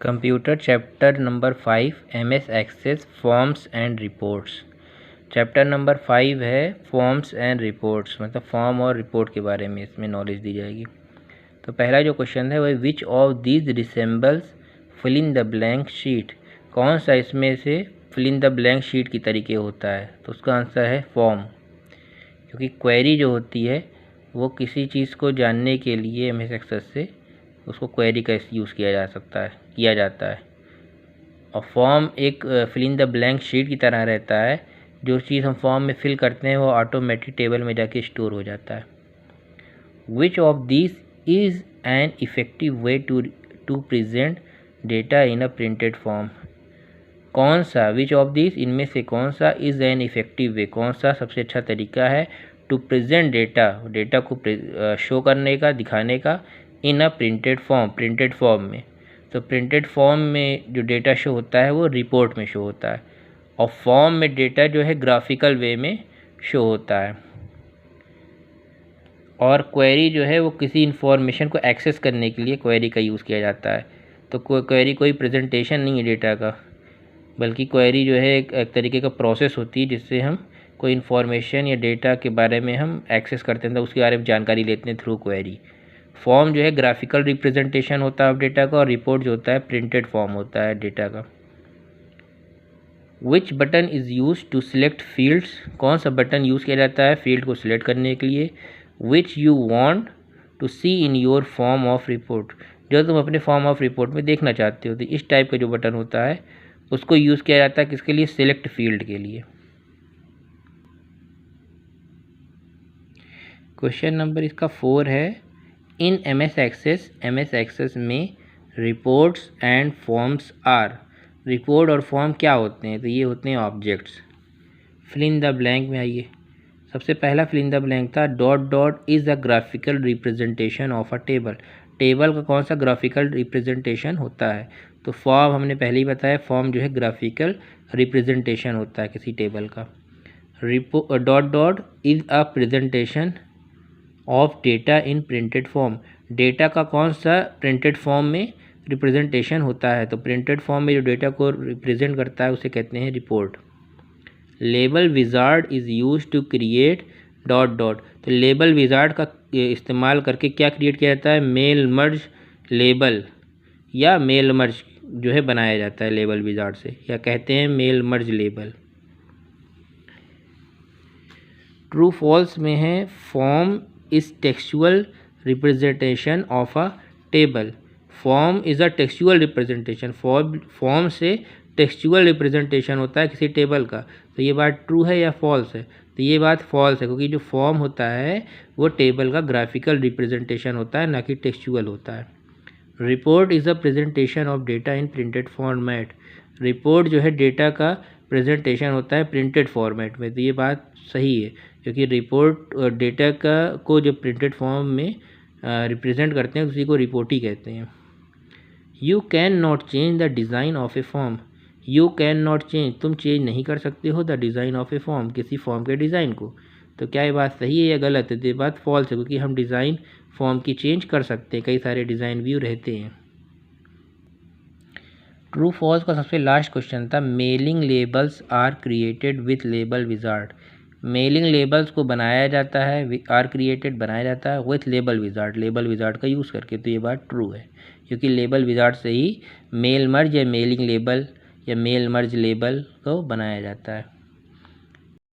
Computer chapter number 5 MS access forms and reports. Chapter number 5 है forms and reports, मतलब form और report के बारे में इसमें नॉलेज दी जाएगी। तो पहला जो क्वेश्चन है वह which of these resembles fill in the blank sheet, कौन सा इसमें से fill in the blank sheet की तरीके होता है। तो उसका आंसर है फॉर्म, क्योंकि क्वेरी जो होती है वो किसी चीज़ को जानने के लिए MS एक्सेस से उसको क्वेरी का यूज़ किया जाता है। और फॉर्म एक fill in the blank sheet की तरह रहता है। जो चीज़ हम फॉर्म में फिल करते हैं वो ऑटोमेटिक टेबल में जाके स्टोर हो जाता है। Which of this is an effective way to present data in a printed form, कौन सा विच ऑफ दिस इनमें से कौन सा इज़ एन इफ़ेक्टिव वे, कौन सा सबसे अच्छा तरीका है टू प्रेजेंट डेटा को शो करने का, दिखाने का इन अ प्रिंटेड फॉर्म में। तो प्रिंटेड फॉर्म में जो डेटा शो होता है वो रिपोर्ट में शो होता है, और फॉर्म में डेटा जो है ग्राफिकल वे में शो होता है। और क्वेरी जो है वो किसी इन्फॉर्मेशन को एक्सेस करने के लिए क्वेरी का यूज़ किया जाता है। तो क्वेरी कोई प्रेजेंटेशन नहीं है डेटा का, बल्कि क्वेरी जो है एक तरीके का प्रोसेस होती है जिससे हम कोई इन्फॉर्मेशन या डेटा के बारे में हम एक्सेस करते हैं, तो उसके बारे में जानकारी लेते हैं थ्रू क्वेरी। फॉर्म जो है ग्राफिकल रिप्रेजेंटेशन होता है डेटा का, और रिपोर्ट जो होता है प्रिंटेड फॉर्म होता है डेटा का। Which button is use to select fields, कौन सा बटन यूज़ किया जाता है फील्ड को सिलेक्ट करने के लिए। Which you want to see in your form of report, जो तुम अपने फॉर्म ऑफ रिपोर्ट में देखना चाहते हो। तो इस टाइप का जो बटन होता है उसको यूज़ किया जाता है किसके लिए, सिलेक्ट फील्ड के लिए। क्वेश्चन नंबर इसका 4 है इन MS एक्सेस में reports and forms are, report और फॉर्म क्या होते हैं। तो ये होते हैं objects. Fill in the blank में आइए, सबसे पहला फिल इन द ब्लैंक था dot dot is a graphical representation of a table, table का कौन सा ग्राफिकल रिप्रेजेंटेशन होता है। तो फॉर्म हमने पहले ही बताया, फॉर्म जो है ग्राफिकल रिप्रेजेंटेशन होता है किसी टेबल का। Dot dot is a presentation of data in printed form, data का कौन सा प्रिंटेड फॉर्म में रिप्रेजेंटेशन होता है। तो प्रिंटेड फॉर्म में जो डेटा को रिप्रेजेंट करता है उसे कहते हैं report. Label wizard is use to create dot dot, तो लेबल विजार्ड का इस्तेमाल करके क्या क्रिएट किया जाता है, मेल मर्ज लेबल, या मेल मर्ज जो है बनाया जाता है लेबल विजार्ड से, या कहते हैं mail merge label. True false में है form is textual representation of a table, form is a textual representation, form से टेक्सचुअल रिप्रेजेंटेशन होता है किसी टेबल का। तो ये बात ट्रू है या फॉल्स है, तो ये बात फॉल्स है, क्योंकि जो फॉर्म होता है वो टेबल का ग्राफिकल रिप्रेजेंटेशन होता है, ना कि टेक्सचुअल होता है। Report is a presentation of data in printed format, report जो है डेटा का प्रेजेंटेशन होता है प्रिंटेड फॉर्मेट में। तो ये बात सही है, क्योंकि रिपोर्ट डेटा का को जो प्रिंटेड फॉर्म में रिप्रेजेंट करते हैं उसी को रिपोर्ट ही कहते हैं। You can not change the design of A form, you can not change, तुम चेंज नहीं कर सकते हो the design of A form, किसी फॉर्म के डिज़ाइन को। तो क्या ये बात सही है या गलत है। तो ये बात फॉल्स है, क्योंकि हम डिज़ाइन फॉर्म की चेंज कर सकते हैं, कई सारे डिज़ाइन व्यू रहते हैं। ट्रू फॉल्स का सबसे लास्ट क्वेश्चन था mailing labels are created with label wizard, mailing labels को बनाया जाता है, आर क्रिएटेड बनाया जाता है विथ लेबल विजार्ड का यूज़ करके। तो ये बात ट्रू है, क्योंकि लेबल विजार्ड से ही मेल मर्ज या मेलिंग लेबल या मेल मर्ज लेबल को बनाया जाता है।